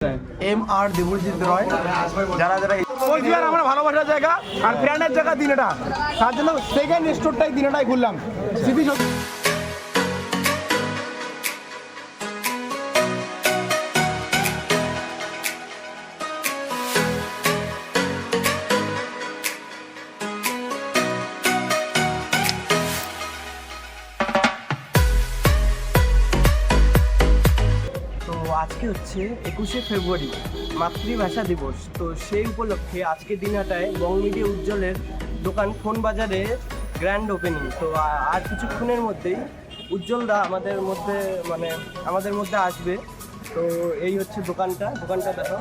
MR Debjit রয় যারা যারা কোচবিহার আমার ভালোবাসার জায়গা আর ব্র্যান্ডের জায়গা দিনেটা, তার জন্য সেকেন্ড স্টোরটাই দিনেটাই ঘুরলাম। স্মৃতি আজকে হচ্ছে 21শে ফেব্রুয়ারি মাতৃভাষা দিবস। তো সেই উপলক্ষে আজকে দিনহাটায় বং মিডিয়া উজ্জ্বলের দোকান ফোন বাজারে গ্র্যান্ড ওপেনিং। তো আর কিছুক্ষণের মধ্যেই উজ্জ্বলদা আমাদের মধ্যে আসবে। তো এই হচ্ছে দোকানটা দেখো।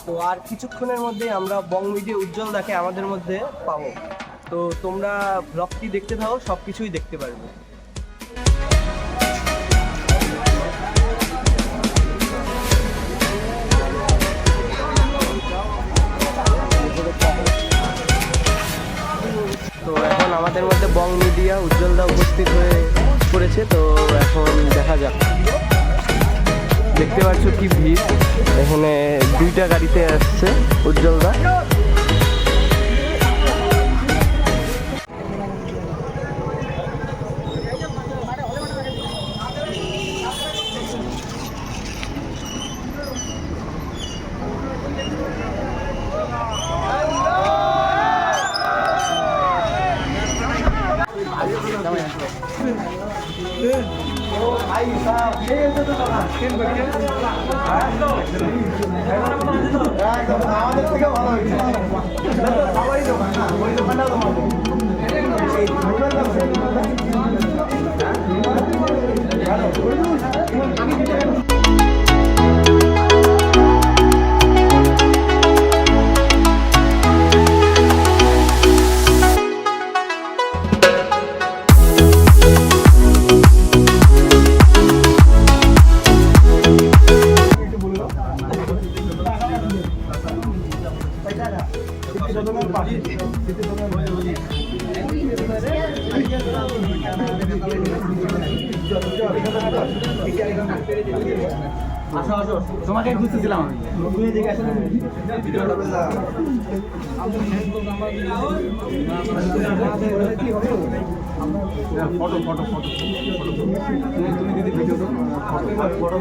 তো আর কিছুক্ষণের মধ্যেই আমরা বং মিডিয়া উজ্জ্বলদাকে আমাদের মধ্যে পাবো। তো তোমরা ব্লগটি দেখতে থাকো, সব কিছুই দেখতে পারবে। তো এখন আমাদের মধ্যে বং মিডিয়া উজ্জ্বলদা উপস্থিত হয়ে পড়েছে। তো এখন দেখা যাক, দেখতে পাচ্ছ কি ভিড়। এখানে দুইটা গাড়িতে আসছে উজ্জ্বলদা। আমাদের থেকে ভালো হয়েছে সবাই দোকান না, ওই দোকানটা তোমাদের তোমাকে খুঁজতেছিলাম আমি। ফটো তুমি দিদি ভিডিও ফটো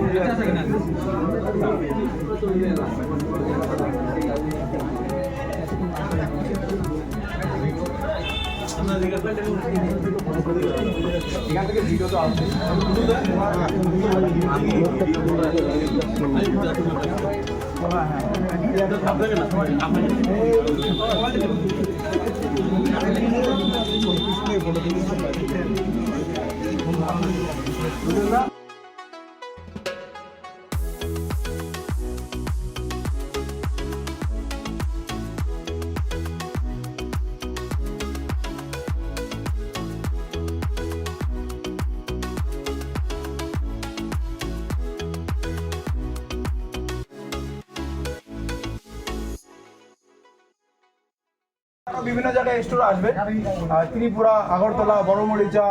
এখান থেকে ভিডিও তো আসছে। বিভিন্ন জায়গায় স্টোর আসবে, ত্রিপুরা, আগরতলা, বড়মরিচা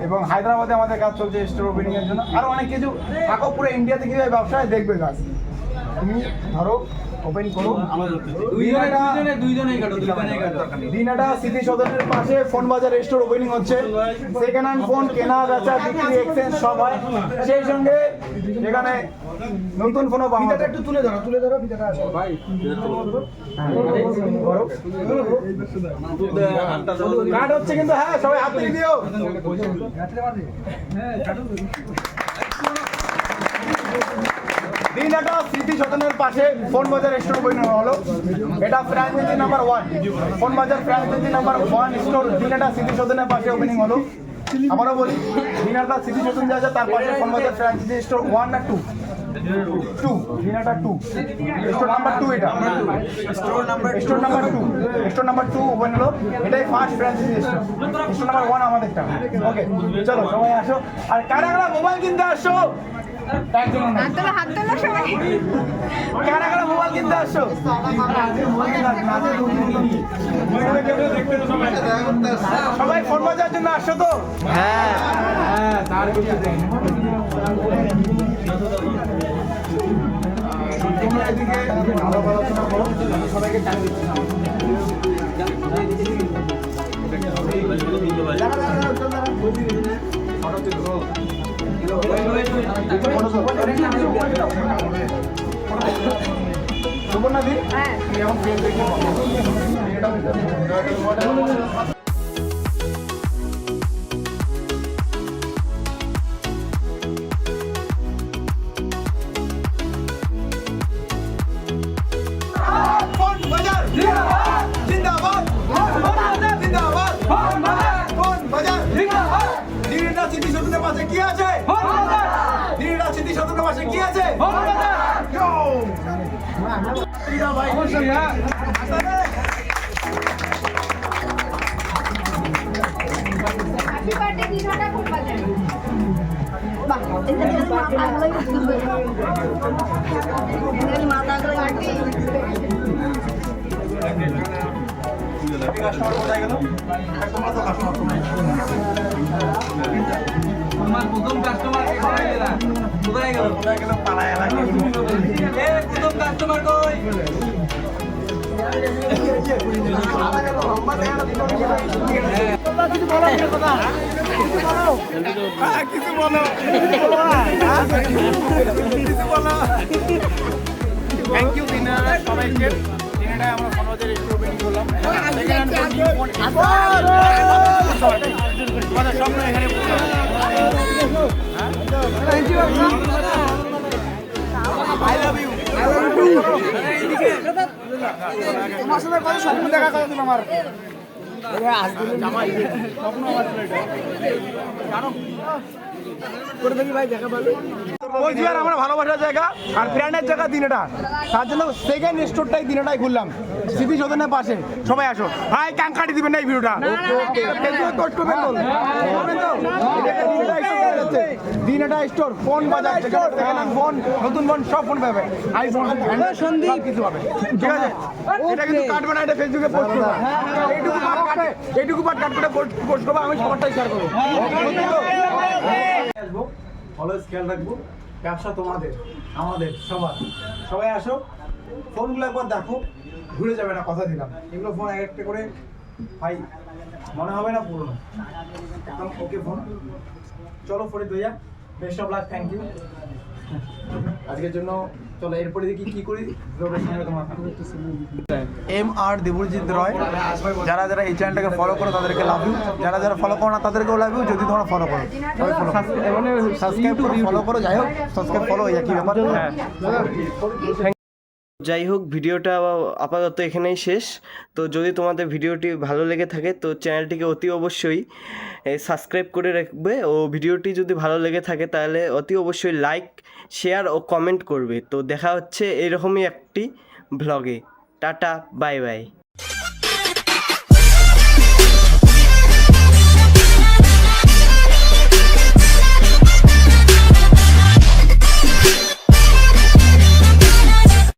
এবং হায়দ্রাবাদে আমাদের কাজ চলছে স্টোর ওপেনিং এর জন্য। আরো অনেক কিছু থাকো, পুরো ইন্ডিয়াতে কিভাবে ব্যবসায় দেখবে কাজ। তুমি ধরো ওপেন করো। দিনহাটা স্মৃতি সদনের পাশে ফোন বাজার স্টোর ওপেনিং হচ্ছে। সেকেন্ড হ্যান্ড ফোন কেনা বেচা বিক্রি এক্সচেঞ্জ সব হয়। সেই সঙ্গে এখানে নতুন ফোনও পাওয়া যায়। একটু তুলে ধরো ভাই। কার্ড হচ্ছে কিন্তু, হ্যাঁ সবাই হাত তুলে দিও। দিনহাটা স্মৃতি সদনের পাশে ফোন বাজার স্টোর ওপেনিং হলো। এটা ফ্র্যাঞ্চাইজি নাম্বার 1, ফোন বাজার ফ্র্যাঞ্চাইজি নাম্বার 1 স্টোর দিনহাটা স্মৃতি সদনের পাশে ওপেনিং হলো। আবারও বলি, দিনহাটা স্মৃতি সদন যা আছে তার পাশে ফোন বাজার ফ্র্যাঞ্চাইজি স্টোর 1 না 2? 2, দিনহাটা 2, স্টোর নাম্বার 2। এটা স্টোর নাম্বার 2 ওপেন হলো। এটাই ফার্স্ট ফ্র্যাঞ্চাইজি স্টোর নাম্বার 1 আমাদেরটা। ওকে চলো সবাই আসো। আর কারা কারা মোবাইল কিনতে আসো একজন না। হাত তোলা সবাই। কারা কারা মোবাইল কিনতে আসছো? সবাই ফোন বাজার জন্য আসছো তো? হ্যাঁ তোমরা এদিকে আলাপ আলোচনা করো, আমি সবাইকে টাইম দিচ্ছি। সুবর্ণাদি, হ্যাঁ। তুমি এখন ফ্রেম দেখে কি আছে? কি আছে? অবশ্যই হ্যাঁ। হ্যাপি বার্থডে দিনাটা খুব বাজে। বাহ, এটা মাথাগুলোই খুলবে। এর মাথাগুলো কাটি। কাস্টমার কোথায় গেল? তোমরা তো কাস্টমার আমার প্রথম কাস্টমার কোথায় গেল? কোথায় গেল? পাড়ায় এলাকায়। প্রথম কাস্টমার কই? কিছু বলো। থ্যাংক ইউ দিনারা সবাইকে। দিনারায় আমরা ফোনবাজার একটু ওপেনিং করলাম। স্বপ্ন এখানে আই লাভ ইউ। তোমার সাথে কত স্বপ্ন দেখা কথা ছিল আমার। কোচবিহার আমার ভালোবাসার জায়গা আর ফ্রেন্ডের জায়গা দিনেটা, তার জন্য সেকেন্ড স্টোরটাই দিনেটাই খুললাম স্মৃতি সদনের পাশে। সবাই আসো ভাই, কাঙ্কাটি দিবেন না এই ভিডিওটা, পোস্ট করবেন তো? করবেন তো? দিনেটা স্টোর, ফোন বাজার, ফোন, নতুন ফোন, সব ফোন পাবে, আইফোন, সন্দীপ কিছু পাবে, ঠিক আছে? এটা কিন্তু কাটবে না, এটা ফেসবুকে পোস্ট করবো। এইটুকু পার্ট কাট করে পোস্ট করবো, আমি সবারটাই শেয়ার করবো। আসবো, অলওয়েজ খেয়াল রাখবো, ব্যবসা তোমাদের, আমাদের, সবার। সবাই আসো, ফোনগুলো একবার দেখো, ঘুরে যাবে না, কথা দিলাম। এগুলো ফোন এক একটা করে ভাই মনে হবে না পুরনো, একদম ওকে ফোন। চলো ফোনে দইয়া, best of luck, thank you আজকের জন্য। চলো এরপরে দেখি কি করি। MR দেবজিৎ রয়, যারা যারা এই চ্যানেলটাকে ফলো করো তাদেরকে লাভ ইউ, যারা যারা ফলো করো না তাদেরকেও লাভ ইউ। যদি তোমরা ফলো করো সাবস্ক্রাইব করো, ফলো করো, যাই হোক সাবস্ক্রাইব ফলো একই ব্যাপার। যাই হোক, ভিডিওটা আপাতত এখানেই শেষ। তো যদি তোমাদের ভিডিওটি ভালো লেগে থাকে তো চ্যানেলটিকে অতি অবশ্যই সাবস্ক্রাইব করে রাখবে, ও ভিডিওটি যদি ভালো লেগে থাকে তাহলে অতি অবশ্যই লাইক, শেয়ার ও কমেন্ট করবে। তো দেখা হচ্ছে এরকমই একটি ভ্লগে। Tata, bye bye.